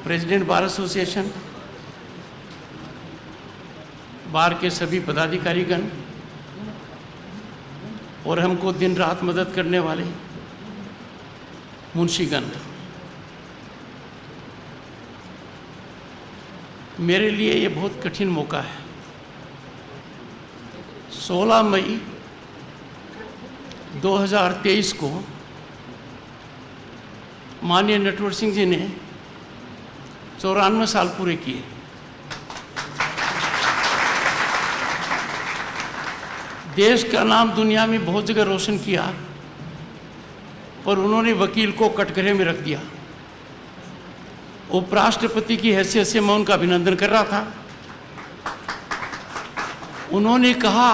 President bar association, बार के सभी पदाधिकारीगण और हमको दिन रात मदद करने वाले मुंशीगण, मेरे लिए ये बहुत कठिन मौका है। 16 मई 2023 को माननीय नटवर सिंह जी ने 94 साल पूरे किए। देश का नाम दुनिया में बहुत जगह रोशन किया, पर उन्होंने वकील को कटघरे में रख दिया। उपराष्ट्रपति की हैसियत से मैं उनका अभिनंदन कर रहा था। उन्होंने कहा,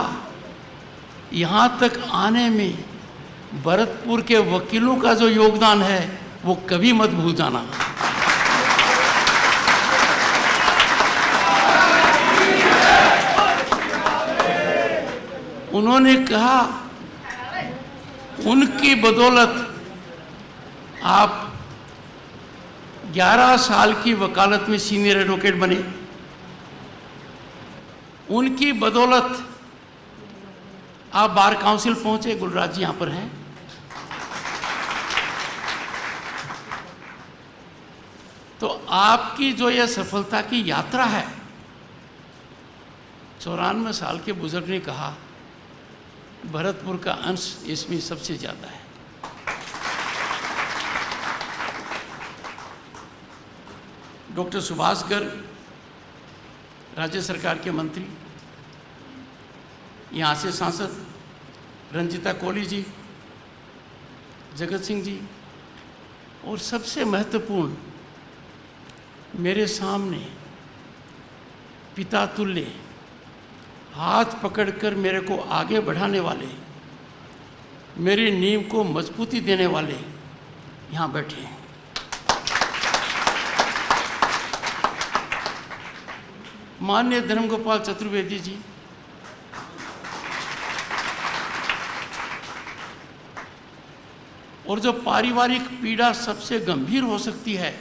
यहाँ तक आने में भरतपुर के वकीलों का जो योगदान है वो कभी मत भूल जाना। उन्होंने कहा, उनकी बदौलत आप 11 साल की वकालत में सीनियर एडवोकेट बने। उनकी बदौलत आप बार काउंसिल पहुंचे। गुलराज जी यहाँ पर हैं। तो आपकी जो यह सफलता की यात्रा है, 94 साल के बुजुर्ग ने कहा, भरतपुर का अंश इसमें सबसे ज़्यादा है। डॉक्टर सुभाष गर्ग, राज्य सरकार के मंत्री, यहाँ से सांसद रंजीता कोहली जी, जगत सिंह जी, और सबसे महत्वपूर्ण मेरे सामने पिता तुल्य हाथ पकड़कर मेरे को आगे बढ़ाने वाले, मेरी नींव को मजबूती देने वाले यहाँ बैठे हैं। माननीय धर्मगोपाल चतुर्वेदी जी, और जो पारिवारिक पीड़ा सबसे गंभीर हो सकती है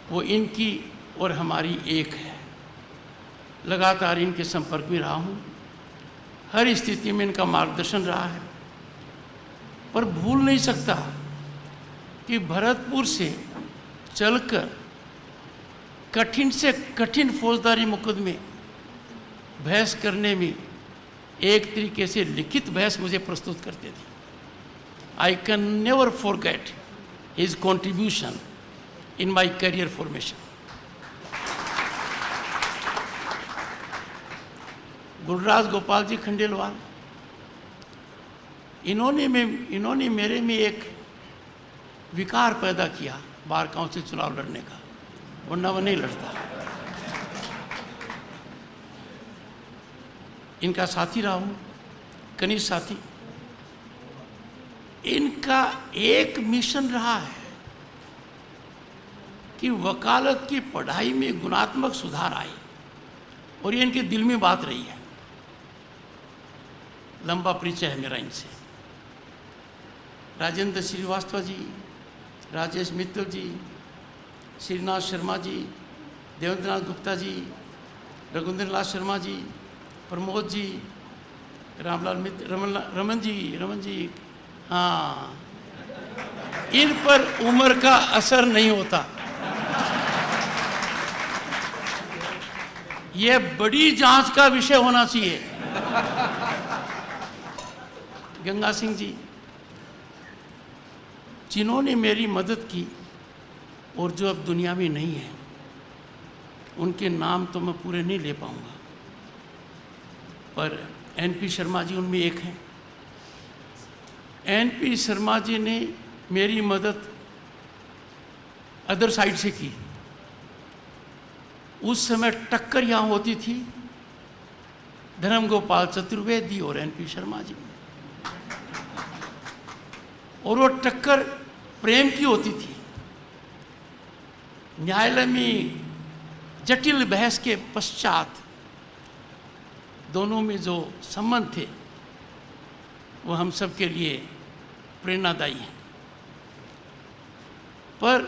वो इनकी और हमारी एक है। लगातार इनके संपर्क में रहा हूँ, हर स्थिति में इनका मार्गदर्शन रहा है, पर भूल नहीं सकता कि भरतपुर से चलकर कठिन से कठिन फौजदारी मुकदमे बहस करने में एक तरीके से लिखित बहस मुझे प्रस्तुत करते थे। I can never forget his contribution in my career formation. Gulraj Gopal ji Khandelwal, इन्होंने मेरे में एक विकार पैदा किया बार काउंसिल चुनाव लड़ने का, वरना वो नहीं लड़ता। इनका साथी रहा हूँ, कनिष्ठ साथी। इनका एक मिशन रहा है कि वकालत की पढ़ाई में गुणात्मक सुधार आए, और ये इनके दिल में बात रही है। लंबा परिचय है मेरा इनसे। राजेंद्र श्रीवास्तव जी, राजेश मित्तल जी, श्रीनाथ शर्मा जी, देवेंद्रनाथ गुप्ता जी, रघुंद्रनाथ शर्मा जी, प्रमोद जी, रामलाल मित्र, रमन जी, हाँ, इन पर उम्र का असर नहीं होता। यह बड़ी जांच का विषय होना चाहिए। गंगा सिंह जी, जिन्होंने मेरी मदद की और जो अब दुनिया में नहीं है, उनके नाम तो मैं पूरे नहीं ले पाऊंगा, पर एनपी शर्मा जी उनमें एक हैं। एनपी शर्मा जी ने मेरी मदद अदर साइड से की। उस समय टक्कर यहाँ होती थी धर्मगोपाल चतुर्वेदी और एनपी शर्मा जी, और वो टक्कर प्रेम की होती थी। न्यायालय में जटिल बहस के पश्चात दोनों में जो संबंध थे वो हम सब के लिए प्रेरणादायी हैं। पर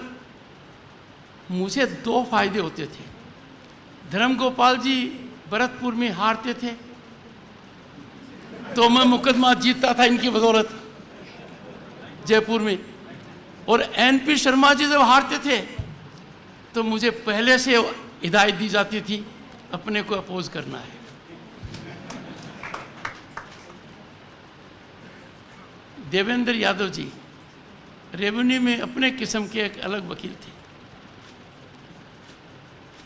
मुझे दो फायदे होते थे। धर्म गोपाल जी भरतपुर में हारते थे तो मैं मुकदमा जीतता था इनकी बदौलत जयपुर में, और एनपी शर्मा जी जब हारते थे तो मुझे पहले से हिदायत दी जाती थी अपने को अपोज करना है। देवेंद्र यादव जी रेवेन्यू में अपने किस्म के एक अलग वकील थे।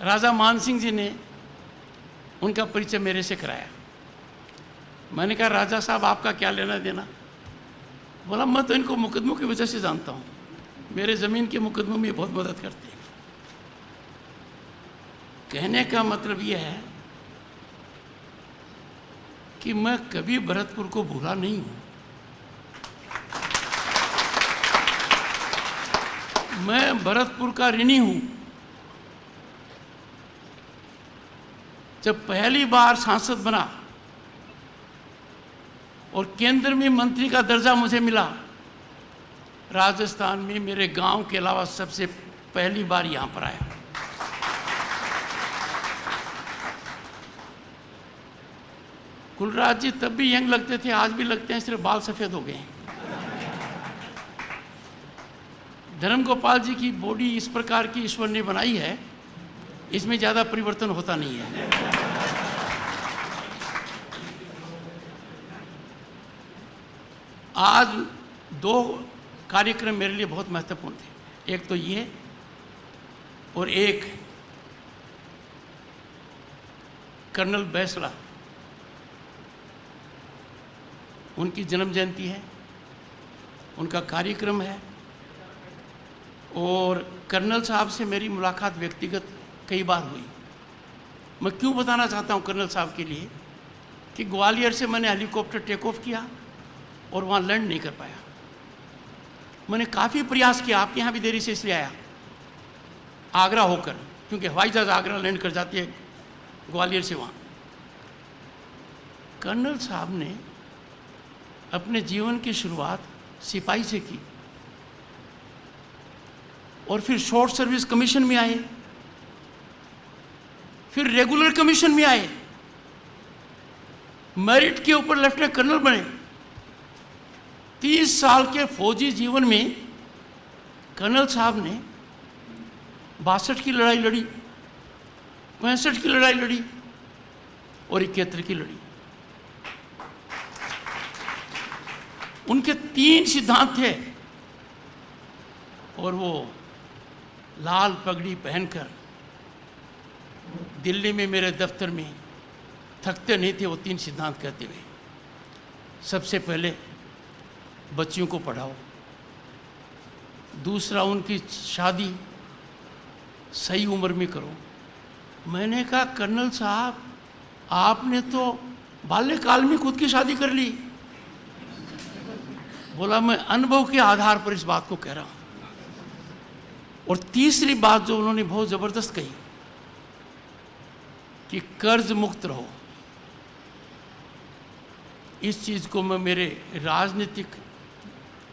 राजा मान सिंह जी ने उनका परिचय मेरे से कराया। मैंने कहा राजा साहब आपका क्या लेना देना? बोला मैं तो इनको मुकदमों की वजह से जानता हूँ, मेरे ज़मीन के मुकदमों में बहुत मदद करते हैं। कहने का मतलब यह है कि मैं कभी भरतपुर को भूला नहीं हूँ। मैं भरतपुर का ऋणी हूँ। जब पहली बार सांसद बना और केंद्र में मंत्री का दर्जा मुझे मिला, राजस्थान में मेरे गांव के अलावा सबसे पहली बार यहां पर आया। कुलराज जी तब भी यंग लगते थे, आज भी लगते हैं, सिर्फ बाल सफ़ेद हो गए हैं। धर्म गोपाल जी की बॉडी इस प्रकार की ईश्वर ने बनाई है, इसमें ज़्यादा परिवर्तन होता नहीं है। आज दो कार्यक्रम मेरे लिए बहुत महत्वपूर्ण थे, एक तो ये और एक कर्नल बैसला, उनकी जन्म जयंती है, उनका कार्यक्रम है। और कर्नल साहब से मेरी मुलाकात व्यक्तिगत कई बार हुई। मैं क्यों बताना चाहता हूँ कर्नल साहब के लिए कि ग्वालियर से मैंने हेलीकॉप्टर टेक ऑफ किया और वहाँ लैंड नहीं कर पाया। मैंने काफ़ी प्रयास किया, आपके यहाँ भी देरी से इसलिए आया, आगरा होकर, क्योंकि हवाई जहाज़ आगरा लैंड कर जाती है ग्वालियर से वहाँ। कर्नल साहब ने अपने जीवन की शुरुआत सिपाही से की और फिर शॉर्ट सर्विस कमीशन में आए, फिर रेगुलर कमीशन में आए, मेरिट के ऊपर लेफ्टिनेंट कर्नल बने। 30 साल के फौजी जीवन में कर्नल साहब ने 62 की लड़ाई लड़ी, 65 की लड़ाई लड़ी और 71 की लड़ी। उनके 3 सिद्धांत थे और वो लाल पगड़ी पहनकर दिल्ली में मेरे दफ्तर में थकते नहीं थे वो 3 सिद्धांत कहते हुए। सबसे पहले बच्चियों को पढ़ाओ, दूसरा उनकी शादी सही उम्र में करो। मैंने कहा कर्नल साहब आपने तो बाल्यकाल में खुद की शादी कर ली। बोला मैं अनुभव के आधार पर इस बात को कह रहा हूँ। और तीसरी बात जो उन्होंने बहुत ज़बरदस्त कही कि कर्ज मुक्त रहो। इस चीज़ को मैं मेरे राजनीतिक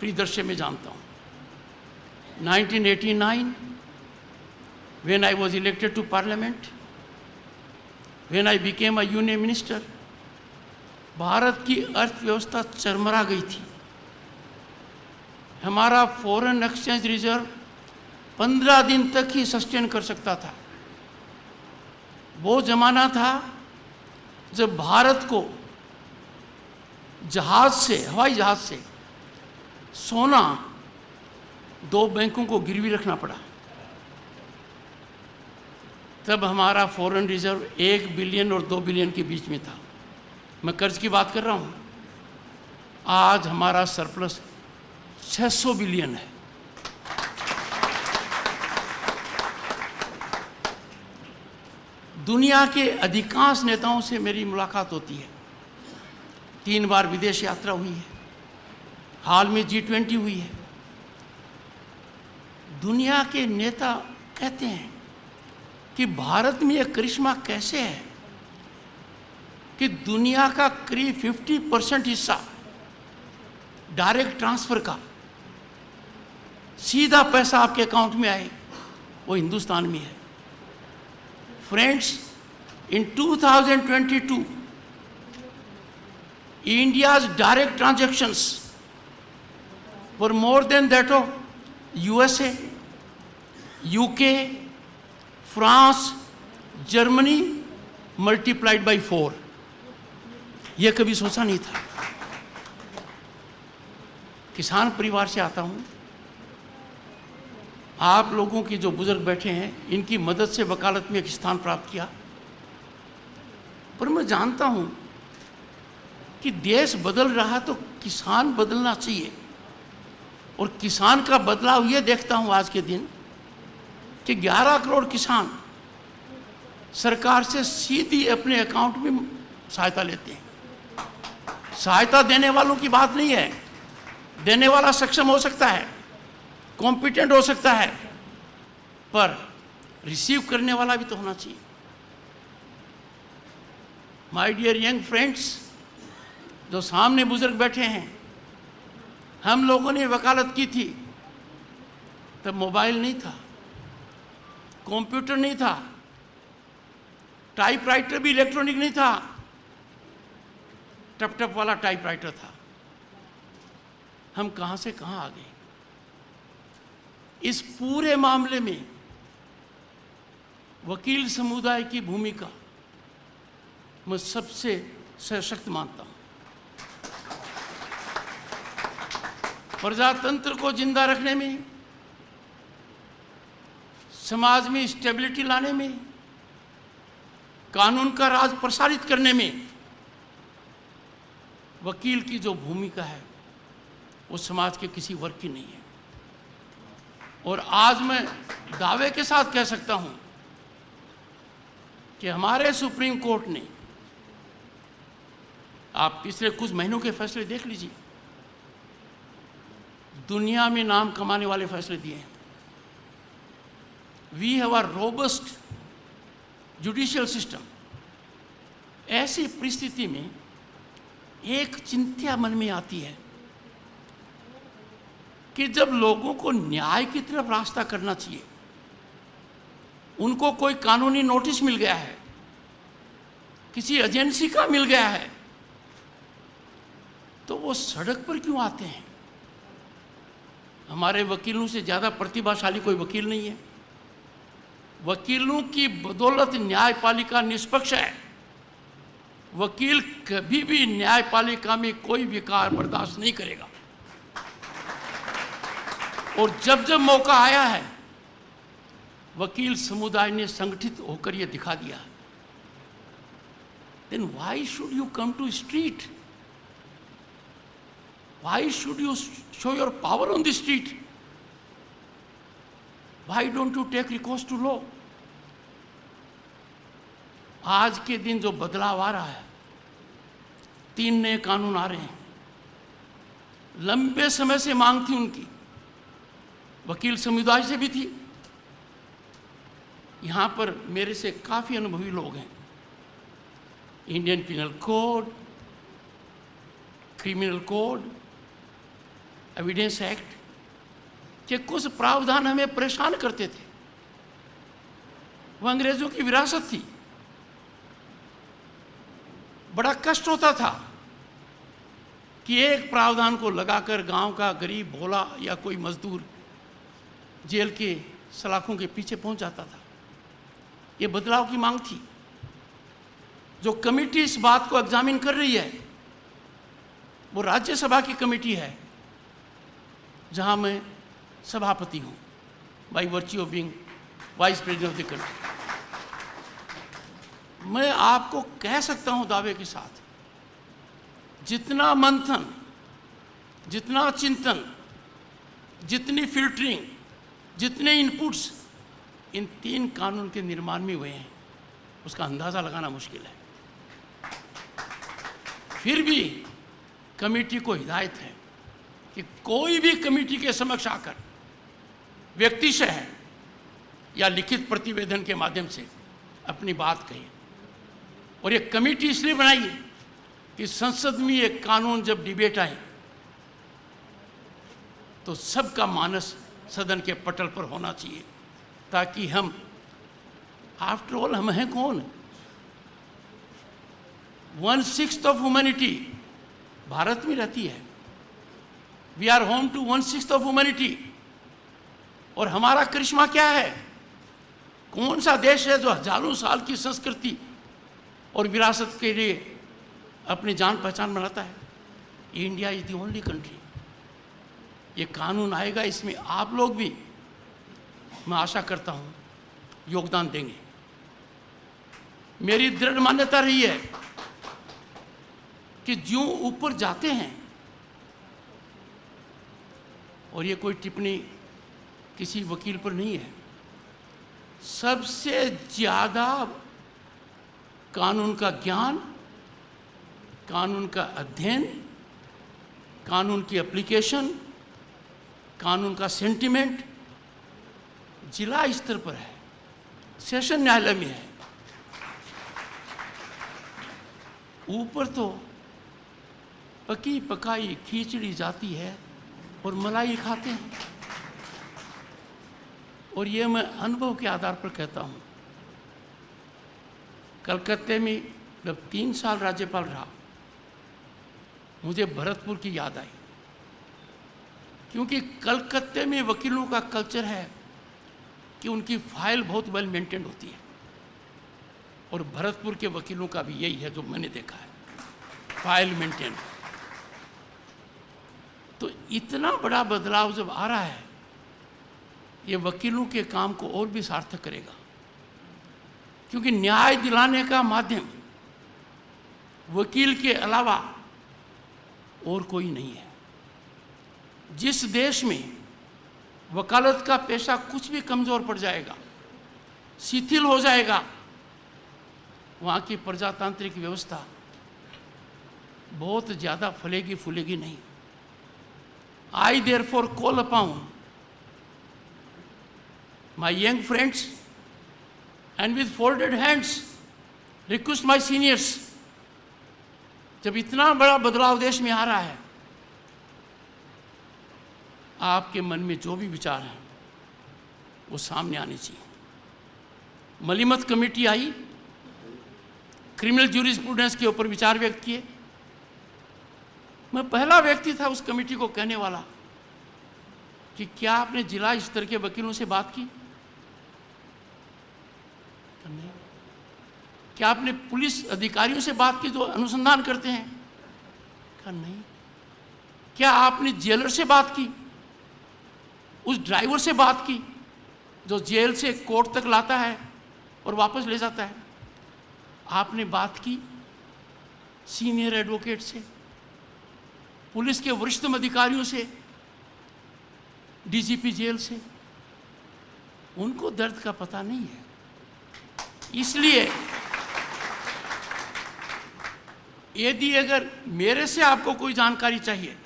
परिदृश्य में जानता हूँ। 1989 when I was elected to parliament, when I became a union minister, Bharat की अर्थव्यवस्था चरमरा गई थी। हमारा फॉरेन एक्सचेंज रिजर्व 15 दिन तक ही सस्टेन कर सकता था। वो ज़माना था जब भारत को जहाज़ से, हवाई जहाज़ से सोना 2 बैंकों को गिरवी रखना पड़ा। तब हमारा फॉरेन रिजर्व 1 बिलियन और 2 बिलियन के बीच में था। मैं कर्ज की बात कर रहा हूँ। आज हमारा सरप्लस 600 बिलियन है। दुनिया के अधिकांश नेताओं से मेरी मुलाकात होती है। 3 बार विदेश यात्रा हुई है, हाल में G20 हुई है। दुनिया के नेता कहते हैं कि भारत में यह करिश्मा कैसे है कि दुनिया का करीब 50% हिस्सा डायरेक्ट ट्रांसफ़र का, सीधा पैसा आपके अकाउंट में आए वो हिंदुस्तान में है। Friends, in 2022, India's direct transactions were more than that of USA, UK, France, Germany multiplied by 4। यह कभी सोचा नहीं था। किसान परिवार से आता हूं। आप लोगों की जो बुजुर्ग बैठे हैं, इनकी मदद से वकालत में एक स्थान प्राप्त किया। पर मैं जानता हूं कि देश बदल रहा तो किसान बदलना चाहिए, और किसान का बदलाव ये देखता हूं आज के दिन कि 11 करोड़ किसान सरकार से सीधी अपने अकाउंट में सहायता लेते हैं। सहायता देने वालों की बात नहीं है, देने वाला सक्षम हो सकता है, कॉम्पिटेंट हो सकता है, पर रिसीव करने वाला भी तो होना चाहिए। माय डियर यंग फ्रेंड्स, जो सामने बुजुर्ग बैठे हैं, हम लोगों ने वकालत की थी तब मोबाइल नहीं था, कंप्यूटर नहीं था, टाइपराइटर भी इलेक्ट्रॉनिक नहीं था, टप टप वाला टाइपराइटर था। हम कहां से कहां आ गए। इस पूरे मामले में वकील समुदाय की भूमिका मैं सबसे सशक्त मानता हूं। प्रजातंत्र को जिंदा रखने में, समाज में स्टेबिलिटी लाने में, कानून का राज प्रसारित करने में वकील की जो भूमिका है वो समाज के किसी वर्ग की नहीं है। और आज मैं दावे के साथ कह सकता हूं कि हमारे सुप्रीम कोर्ट ने, आप पिछले कुछ महीनों के फैसले देख लीजिए, दुनिया में नाम कमाने वाले फैसले दिए हैं। We have a robust judicial system. ऐसी परिस्थिति में एक चिंता मन में आती है कि जब लोगों को न्याय की तरफ रास्ता करना चाहिए, उनको कोई कानूनी नोटिस मिल गया है, किसी एजेंसी का मिल गया है, तो वो सड़क पर क्यों आते हैं। हमारे वकीलों से ज़्यादा प्रतिभाशाली कोई वकील नहीं है। वकीलों की बदौलत न्यायपालिका निष्पक्ष है। वकील कभी भी न्यायपालिका में कोई विकार बर्दाश्त नहीं करेगा। और जब जब मौका आया है, वकील समुदाय ने संगठित होकर यह दिखा दिया। Then why should you come to street? Why should you show your power on the street? Why don't you take recourse to law? आज के दिन जो बदलाव आ रहा है, 3 नए कानून आ रहे हैं। लंबे समय से मांग थी उनकी, वकील समुदाय से भी थी। यहाँ पर मेरे से काफ़ी अनुभवी लोग हैं। Indian penal code, criminal code, evidence act के कुछ प्रावधान हमें परेशान करते थे। वह अंग्रेजों की विरासत थी। बड़ा कष्ट होता था कि एक प्रावधान को लगाकर गांव का गरीब भोला या कोई मजदूर जेल के सलाखों के पीछे पहुंच जाता था। ये बदलाव की मांग थी। जो कमेटी इस बात को एग्जामिन कर रही है वो राज्यसभा की कमेटी है, जहां मैं सभापति हूं, by virtue of being vice president of the country. मैं आपको कह सकता हूं दावे के साथ, जितना मंथन, जितना चिंतन, जितनी फिल्टरिंग, जितने इनपुट्स इन 3 कानून के निर्माण में हुए हैं, उसका अंदाज़ा लगाना मुश्किल है। फिर भी कमेटी को हिदायत है कि कोई भी कमेटी के समक्ष आकर व्यक्तिशः या लिखित प्रतिवेदन के माध्यम से अपनी बात कहे। और ये कमेटी इसलिए बनाई है कि संसद में ये कानून जब डिबेट आए तो सबका मानस सदन के पटल पर होना चाहिए। ताकि हम, आफ्टर ऑल हम हैं कौन? 1/6 ऑफ ह्यूमैनिटी भारत में रहती है। We are home to 1/6 of humanity. और हमारा करिश्मा क्या है? कौन सा देश है जो हजारों साल की संस्कृति और विरासत के लिए अपनी जान पहचान बनाता है? India is the only country. ये कानून आएगा, इसमें आप लोग भी, मैं आशा करता हूँ, योगदान देंगे। मेरी दृढ़ मान्यता रही है कि ज्यों ऊपर जाते हैं, और ये कोई टिप्पणी किसी वकील पर नहीं है, सबसे ज़्यादा कानून का ज्ञान, कानून का अध्ययन, कानून की एप्लीकेशन, कानून का सेंटिमेंट जिला स्तर पर है, सेशन न्यायालय में है। ऊपर तो पकी पकाई खिचड़ी जाती है और मलाई खाते हैं। और ये मैं अनुभव के आधार पर कहता हूँ। कलकत्ते में जब 3 साल राज्यपाल रहा, मुझे भरतपुर की याद आई, क्योंकि कलकत्ते में वकीलों का कल्चर है कि उनकी फाइल बहुत वेल मेंटेन होती है, और भरतपुर के वकीलों का भी यही है जो मैंने देखा है, फाइल मेंटेन। तो इतना बड़ा बदलाव जब आ रहा है, ये वकीलों के काम को और भी सार्थक करेगा, क्योंकि न्याय दिलाने का माध्यम वकील के अलावा और कोई नहीं है। जिस देश में वकालत का पेशा कुछ भी कमज़ोर पड़ जाएगा, शिथिल हो जाएगा, वहाँ की प्रजातांत्रिक व्यवस्था बहुत ज़्यादा फलेगी फूलेगी नहीं। I therefore call upon my young friends and with folded hands request my seniors, जब इतना बड़ा बदलाव देश में आ रहा है, आपके मन में जो भी विचार हैं वो सामने आने चाहिए। मलीमत कमेटी आई, क्रिमिनल ज्यूरिस्प्रूडेंस के ऊपर विचार व्यक्त किए। मैं पहला व्यक्ति था उस कमेटी को कहने वाला कि क्या आपने जिला स्तर के वकीलों से बात की? नहीं। क्या आपने पुलिस अधिकारियों से बात की जो अनुसंधान करते हैं? कहा नहीं। क्या आपने जेलर से बात की, उस ड्राइवर से बात की जो जेल से कोर्ट तक लाता है और वापस ले जाता है? आपने बात की सीनियर एडवोकेट से, पुलिस के वरिष्ठतम अधिकारियों से, डीजीपी जेल से? उनको दर्द का पता नहीं है। इसलिए यदि अगर मेरे से आपको कोई जानकारी चाहिए,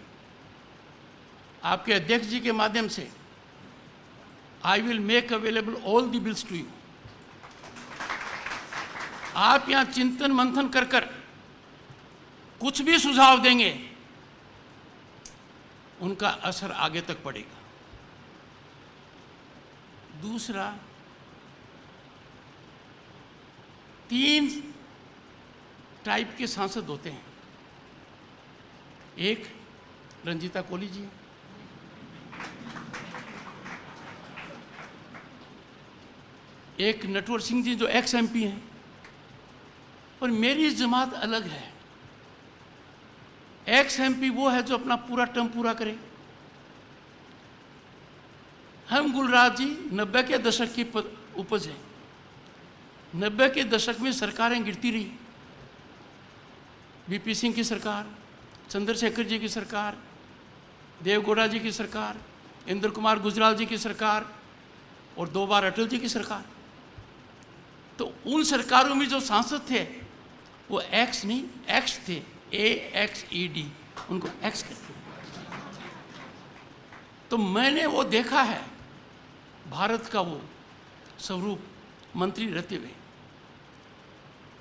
आपके अध्यक्ष जी के माध्यम से, I will make available all the bills to you. आप यहाँ चिंतन मंथन कर कर कुछ भी सुझाव देंगे, उनका असर आगे तक पड़ेगा। दूसरा, 3 टाइप के सांसद होते हैं। एक रंजीता कोली जी, एक नटवर सिंह जी जो एक्स एमपी हैं, और मेरी जमात अलग है। एक्स एमपी वो है जो अपना पूरा टर्म पूरा करे। हम गुलराज जी 90 के दशक की उपज है। 90 के दशक में सरकारें गिरती रही। वीपी सिंह की सरकार, चंद्रशेखर जी की सरकार, देवगौड़ा जी की सरकार, इंद्र कुमार गुजराल जी की सरकार, और 2 बार अटल जी की सरकार। तो उन सरकारों में जो सांसद थे वो एक्स नहीं, एक्स थे, AXED, उनको एक्स कहते हैं। तो मैंने वो देखा है, भारत का वो स्वरूप मंत्री रहते हुए,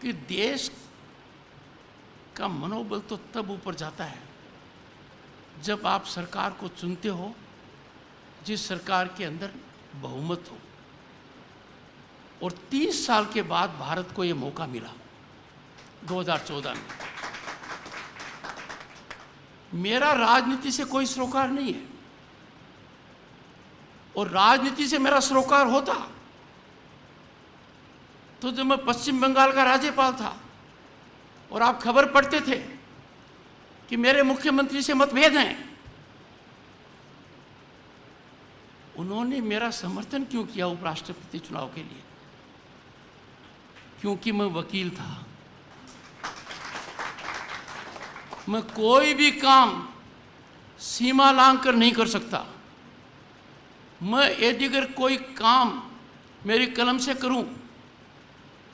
कि देश का मनोबल तो तब ऊपर जाता है जब आप सरकार को चुनते हो जिस सरकार के अंदर बहुमत हो। और 30 साल के बाद भारत को ये मौका मिला 2014 में। मेरा राजनीति से कोई सरोकार नहीं है, और राजनीति से मेरा सरोकार होता तो जब मैं पश्चिम बंगाल का राज्यपाल था और आप खबर पढ़ते थे कि मेरे मुख्यमंत्री से मतभेद हैं, उन्होंने मेरा समर्थन क्यों किया उपराष्ट्रपति चुनाव के लिए? क्योंकि मैं वकील था। मैं कोई भी काम सीमा लांघ कर नहीं कर सकता। मैं यदि अगर कोई काम मेरी कलम से करूं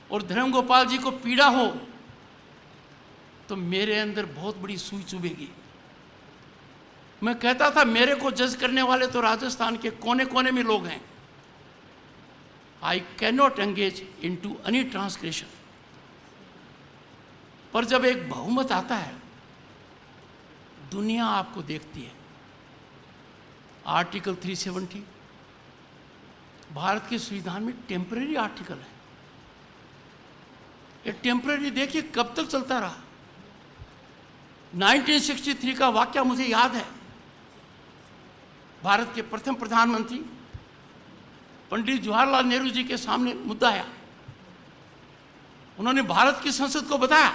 और धर्म गोपाल जी को पीड़ा हो तो मेरे अंदर बहुत बड़ी सुई चुभेगी। मैं कहता था मेरे को जज करने वाले तो राजस्थान के कोने कोने में लोग हैं। I can not engage in to any transgression. पर जब एक बहुमत आता है, दुनिया आपको देखती है। आर्टिकल 370 भारत के संविधान में टेम्पररी आर्टिकल है। ये टेम्पररी देखिए कब तक चलता रहा। 1963 का वाकया मुझे याद है। भारत के प्रथम प्रधानमंत्री पंडित जवाहरलाल नेहरू जी के सामने मुद्दा आया। उन्होंने भारत की संसद को बताया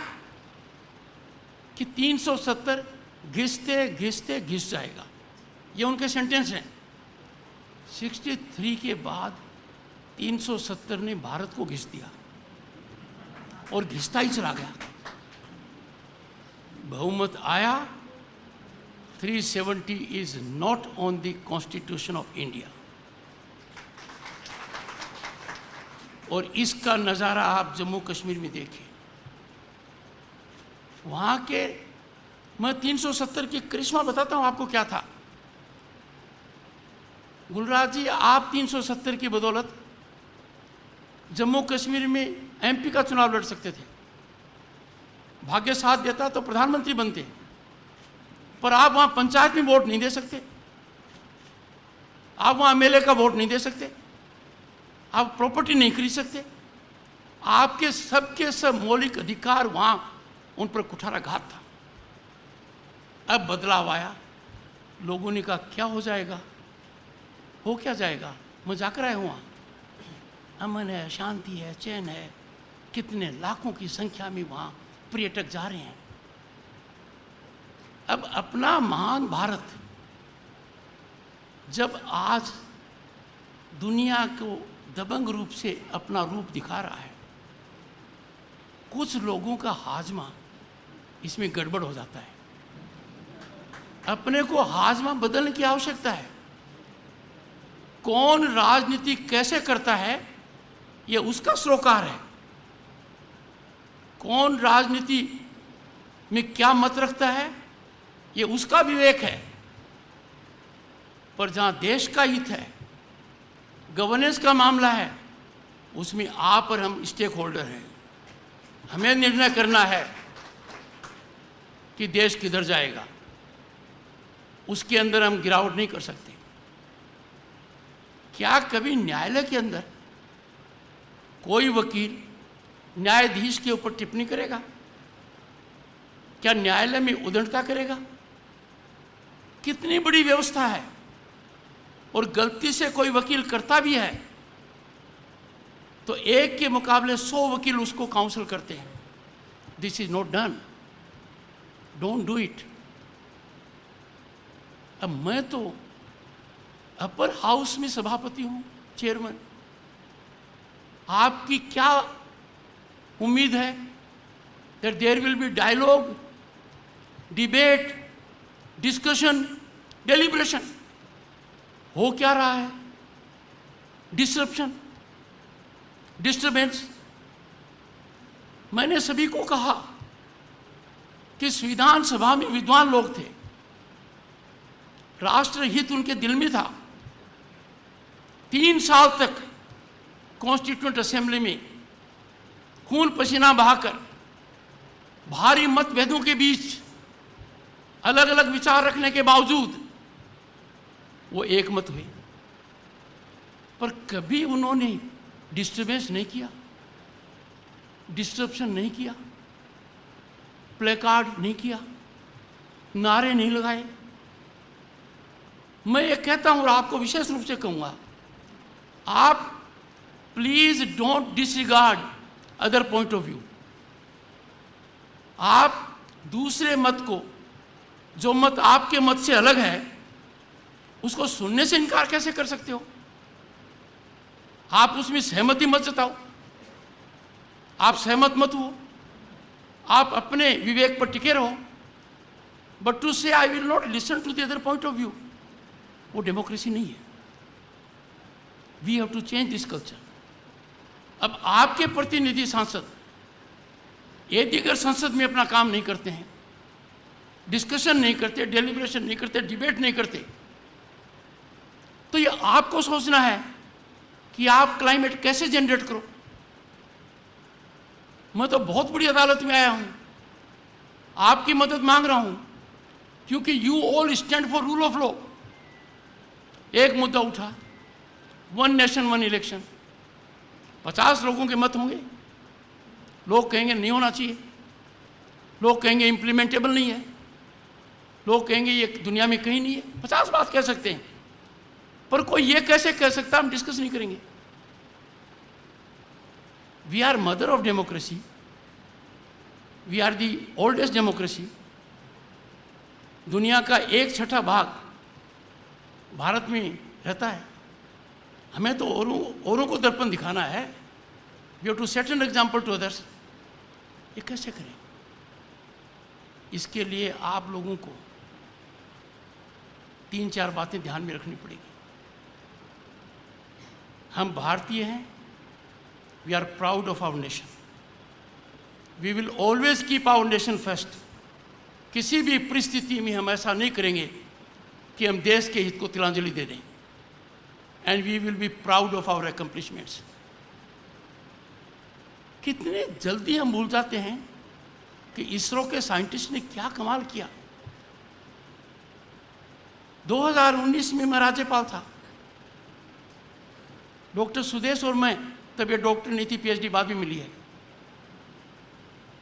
कि 370 घिसते घिसते घिस जाएगा। ये उनके सेंटेंस हैं। 63 के बाद 370 ने भारत को घिस दिया और घिसता ही चला गया। बहुमत आया। 370 is not on the constitution of India. और इसका नज़ारा आप जम्मू कश्मीर में देखिए। वहाँ के मैं 370 की करिश्मा बताता हूँ आपको क्या था। गुलराज जी, आप 370 की बदौलत जम्मू कश्मीर में एमपी का चुनाव लड़ सकते थे। भाग्य साथ देता तो प्रधानमंत्री बनते, पर आप वहाँ पंचायत में वोट नहीं दे सकते, आप वहाँ एमएलए का वोट नहीं दे सकते, आप प्रॉपर्टी नहीं खरीद सकते। आपके सबके सब मौलिक अधिकार वहाँ उन पर कुठाराघात था। अब बदलाव आया। लोगों ने कहा क्या हो जाएगा, हो क्या जाएगा। मैं जाकर आया हूँ, अमन है, शांति है, चैन है। कितने लाखों की संख्या में वहाँ पर्यटक जा रहे हैं। अब अपना महान भारत जब आज दुनिया को दबंग रूप से अपना रूप दिखा रहा है, कुछ लोगों का हाजमा इसमें गड़बड़ हो जाता है। अपने को हाजमा बदलने की आवश्यकता है। कौन राजनीति कैसे करता है ये उसका सरोकार है। कौन राजनीति में क्या मत रखता है ये उसका विवेक है। पर जहां देश का हित है, गवर्नेंस का मामला है, उसमें आप और हम स्टेक होल्डर हैं। हमें निर्णय करना है कि देश किधर जाएगा। उसके अंदर हम गिरावट नहीं कर सकते। क्या कभी न्यायालय के अंदर कोई वकील न्यायाधीश के ऊपर टिप्पणी करेगा? क्या न्यायालय में उद्दंडता करेगा? कितनी बड़ी व्यवस्था है। और गलती से कोई वकील करता भी है तो एक के मुकाबले 100 वकील उसको काउंसिल करते हैं। This is not done, don't do it. अब मैं तो अपर हाउस में सभापति हूं, चेयरमैन। आपकी क्या उम्मीद है that there will be dialogue, debate, discussion, deliberation? हो क्या रहा है? Disruption, disturbance. मैंने सभी को कहा कि संविधान सभा में विद्वान लोग थे, राष्ट्रहित उनके दिल में था। 3 साल तक कॉन्स्टिट्यूएंट असेंबली में खून पसीना बहाकर भारी मतभेदों के बीच अलग अलग विचार रखने के बावजूद वो एक मत हुए। पर कभी उन्होंने डिस्टर्बेंस नहीं किया, डिस्ट्रप्शन नहीं किया, प्लेकार्ड नहीं किया, नारे नहीं लगाए। मैं ये कहता हूं और आपको विशेष रूप से कहूंगा, आप please don't disregard other point of view. आप दूसरे मत को, जो मत आपके मत से अलग है, उसको सुनने से इनकार कैसे कर सकते हो? आप उसमें सहमति मत जताओ, आप सहमत मत हो, आप अपने विवेक पर टिके रहो, but to say I will not listen to the other point of view, वो डेमोक्रेसी नहीं है। We have to change this culture. अब आपके प्रतिनिधि सांसद यदि अगर संसद में अपना काम नहीं करते हैं, डिस्कशन नहीं करते, डेलिब्रेशन नहीं करते, डिबेट नहीं करते, तो ये आपको सोचना है कि आप क्लाइमेट कैसे जनरेट करो। मैं तो बहुत बड़ी अदालत में आया हूं, आपकी मदद मांग रहा हूं, क्योंकि you all stand for rule of law. एक मुद्दा उठा, वन नेशन वन इलेक्शन, 50 लोगों के मत होंगे, लोग कहेंगे नहीं होना चाहिए, लोग कहेंगे इंप्लीमेंटेबल नहीं है, लोग कहेंगे ये दुनिया में कहीं नहीं है, 50 बात कह सकते हैं, पर कोई ये कैसे कह सकता, हम डिस्कस नहीं करेंगे। We are mother of democracy, we are the oldest democracy. दुनिया का 1/6 भाग भारत में रहता है। हमें तो औरों को दर्पण दिखाना है, we have to set an example to others. ये कैसे करें? इसके लिए आप लोगों को 3-4 बातें ध्यान में रखनी पड़ेगी। हम भारतीय हैं, we are proud of our nation, we will always keep our nation first. किसी भी परिस्थिति में हम ऐसा नहीं करेंगे कि हम देश के हित को तिलांजलि दे दें, and we will be proud of our accomplishments. कितने जल्दी हम भूल जाते हैं कि इसरो के साइंटिस्ट ने क्या कमाल किया। 2019 में मैं राज्यपाल था, डॉक्टर सुदेश और मैं, तब ये डॉक्टर नहीं थी, पीएचडी बाद में मिली है,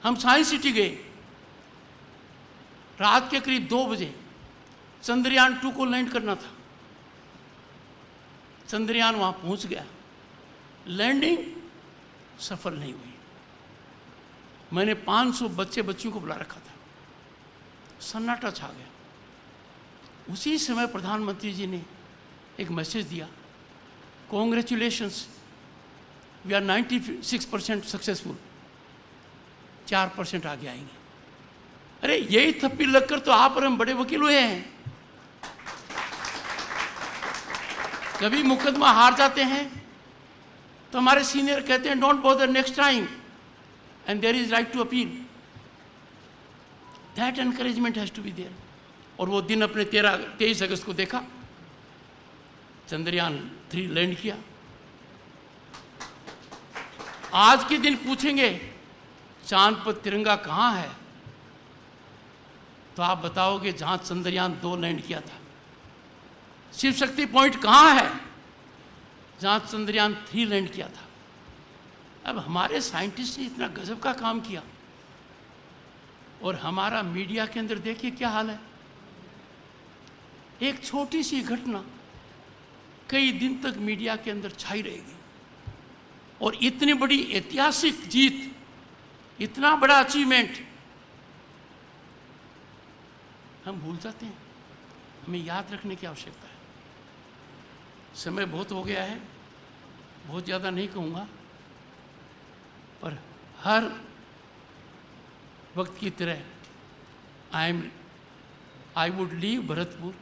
हम साइंस सिटी गए। रात के करीब 2 बजे चंद्रयान 2 को लैंड करना था। चंद्रयान वहां पहुंच गया, लैंडिंग सफल नहीं हुई। मैंने 500 बच्चियों को बुला रखा था, सन्नाटा छा गया। उसी समय प्रधानमंत्री जी ने एक मैसेज दिया, कॉन्ग्रेचुलेशंस, वी आर 96% सक्सेसफुल, 4% आगे आएंगे। अरे यही थप्पी लगकर तो आप और हम बड़े वकील हुए हैं। कभी मुकदमा हार जाते हैं तो हमारे सीनियर कहते हैं don't bother, next time, and there is right to appeal. That encouragement has to be there. और वो दिन अपने 23 अगस्त को देखा, चंद्रयान 3 लैंड किया। आज के दिन पूछेंगे चांद पर तिरंगा कहाँ है, तो आप बताओगे जहां चंद्रयान 2 लैंड किया था। शिव शक्ति पॉइंट कहाँ है, जहां चंद्रयान 3 लैंड किया था। अब हमारे साइंटिस्ट ने इतना गजब का काम किया, और हमारा मीडिया के अंदर देखिए क्या हाल है। एक छोटी सी घटना कई दिन तक मीडिया के अंदर छाई रहेगी, और इतनी बड़ी ऐतिहासिक जीत, इतना बड़ा अचीवमेंट हम भूल जाते हैं। हमें याद रखने की आवश्यकता है। समय बहुत हो गया है, बहुत ज़्यादा नहीं कहूँगा, पर हर वक्त की तरह I would leave Bharatpur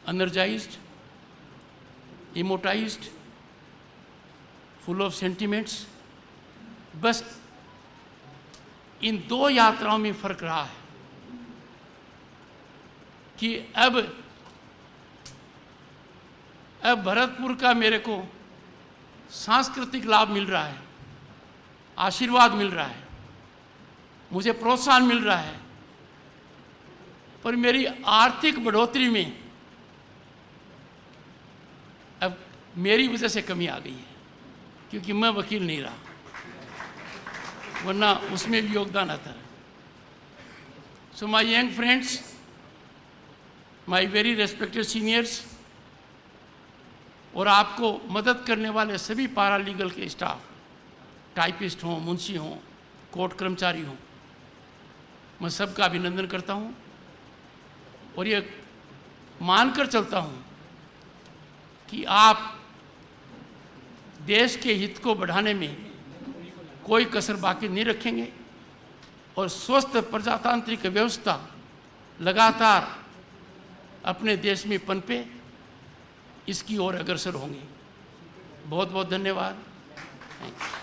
energized, immortized, full of sentiments। बस इन 2 यात्राओं में फर्क रहा है कि अब भरतपुर का मेरे को सांस्कृतिक लाभ मिल रहा है, आशीर्वाद मिल रहा है, मुझे प्रोत्साहन मिल रहा है, पर मेरी आर्थिक बढ़ोतरी में अब मेरी वजह से कमी आ गई है, क्योंकि मैं वकील नहीं रहा, वरना उसमें भी योगदान आता है। So my young friends, my very respected seniors, और आपको मदद करने वाले सभी पारा लीगल के स्टाफ, टाइपिस्ट हों, मुंशी हों, कोर्ट कर्मचारी हों, मैं सबका अभिनंदन करता हूँ और ये मानकर चलता हूँ कि आप देश के हित को बढ़ाने में कोई कसर बाकी नहीं रखेंगे और स्वस्थ प्रजातांत्रिक व्यवस्था लगातार अपने देश में पनपे, इसकी ओर अग्रसर होंगे। बहुत बहुत धन्यवाद। Thank you.